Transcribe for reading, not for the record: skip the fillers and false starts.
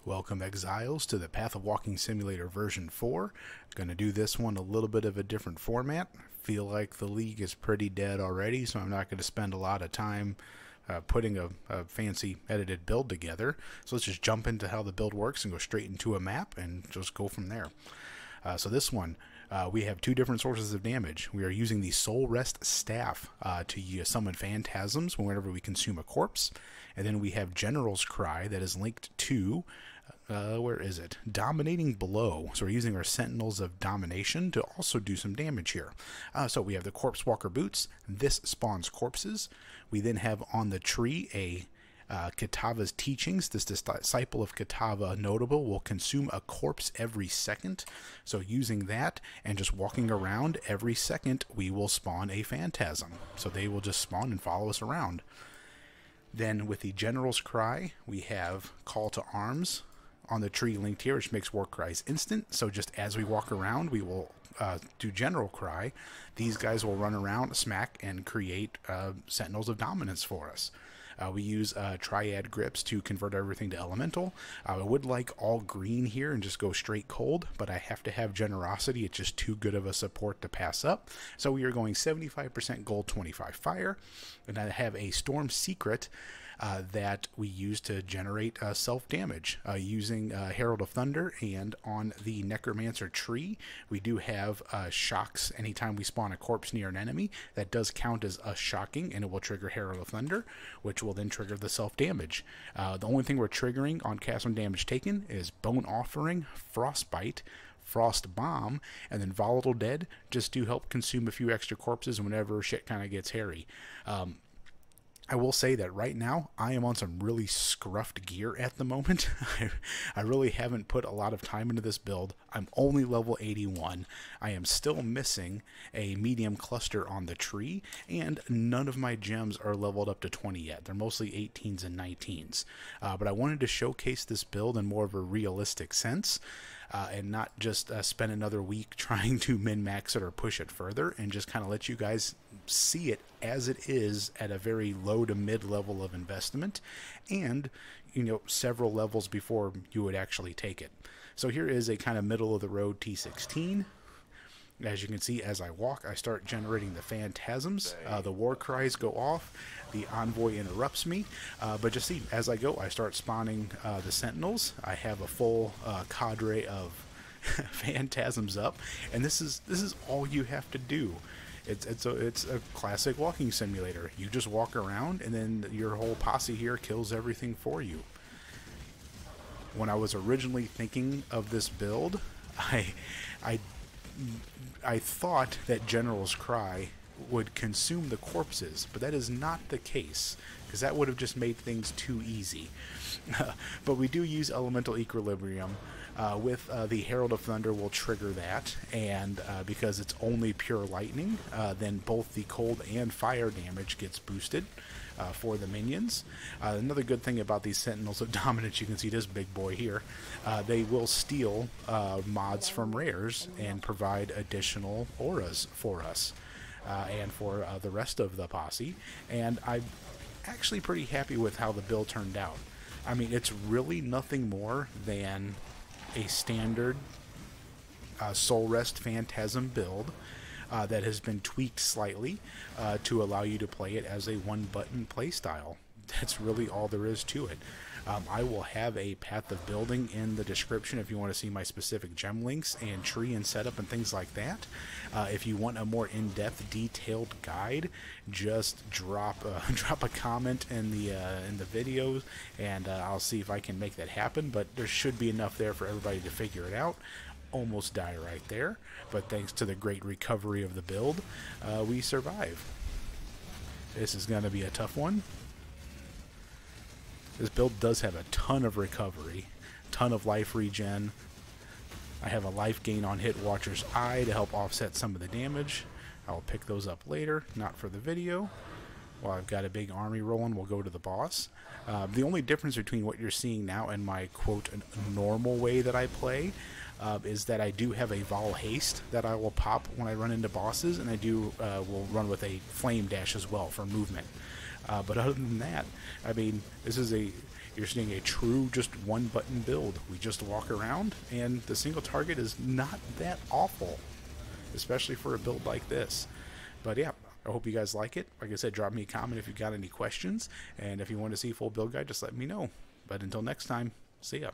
Welcome Exiles to the Path of Walking Simulator version 4. Gonna do this one a little bit of a different format. Feel like the league is pretty dead already, so I'm not going to spend a lot of time putting a fancy edited build together. So let's just jump into how the build works and go straight into a map and just go from there. So this one, we have two different sources of damage. We are using the Soul Rest Staff to summon phantasms whenever we consume a corpse. And then we have General's Cry that is linked to, where is it? Dominating Blow. So we're using our Sentinels of Domination to also do some damage here. So we have the Corpse Walker Boots. This spawns corpses. We then have on the tree a Kitava's Teachings. This disciple of Kitava notable will consume a corpse every second. So using that and just walking around every second, we will spawn a phantasm. So they will just spawn and follow us around. Then with the General's Cry, we have Call to Arms on the tree linked here, which makes War Cries instant. So just as we walk around, we will do General Cry. These guys will run around, smack, and create Sentinels of Dominance for us. We use Triad Grips to convert everything to Elemental. I would like all green here and just go straight cold, but I have to have Generosity. It's just too good of a support to pass up. So we are going 75% gold, 25 fire. And I have a Storm Secret that we use to generate self-damage using Herald of Thunder. And on the Necromancer tree, we do have shocks anytime we spawn a corpse near an enemy. That does count as us shocking, and it will trigger Herald of Thunder, which will then trigger the self-damage. The only thing we're triggering on cast when damage taken is Bone Offering, Frostbite, Frost Bomb, and then Volatile Dead, just to help consume a few extra corpses whenever shit kind of gets hairy. I will say that right now I am on some really scruffed gear at the moment. I really haven't put a lot of time into this build. I'm only level 81. I am still missing a medium cluster on the tree, and none of my gems are leveled up to 20 yet. They're mostly 18s and 19s. But I wanted to showcase this build in more of a realistic sense, and not just spend another week trying to min-max it or push it further, and just kind of let you guys see it as it is at a very low to mid level of investment, and several levels before you would actually take it. So here is a kind of middle of the road T16. As you can see, as I walk, I start generating the phantasms. The war cries go off. The envoy interrupts me. But just see, as I go, I start spawning the sentinels. I have a full cadre of phantasms up, and this is all you have to do. It's a classic walking simulator. You just walk around, and then your whole posse here kills everything for you. When I was originally thinking of this build, I thought that General's Cry would consume the corpses, but that is not the case, because that would have just made things too easy. But we do use Elemental Equilibrium. With the Herald of Thunder will trigger that, and because it's only pure lightning, then both the cold and fire damage gets boosted for the minions. Another good thing about these Sentinels of Dominance, you can see this big boy here, they will steal mods from rares and provide additional auras for us. And for the rest of the posse, and I'm actually pretty happy with how the build turned out. I mean, it's really nothing more than a standard Soul Rest Phantasm build that has been tweaked slightly to allow you to play it as a one-button playstyle. That's really all there is to it. I will have a path of building in the description if you want to see my specific gem links and tree and setup and things like that. If you want a more in-depth, detailed guide, just drop a comment in the video, and I'll see if I can make that happen. But there should be enough there for everybody to figure it out. Almost die right there, but thanks to the great recovery of the build, we survive. This is going to be a tough one. This build does have a ton of recovery, ton of life regen. I have a life gain on Hit Watcher's Eye to help offset some of the damage. I'll pick those up later, not for the video. While I've got a big army rolling, we'll go to the boss. The only difference between what you're seeing now and my, quote, normal way that I play is that I do have a Vol Haste that I will pop when I run into bosses, and I will run with a Flame Dash as well for movement. But other than that, I mean, this is you're seeing a true just one button build. We just walk around, and the single target is not that awful, especially for a build like this. But yeah, I hope you guys like it. Like I said, drop me a comment if you've got any questions, and if you want to see a full build guide, just let me know. But until next time, see ya.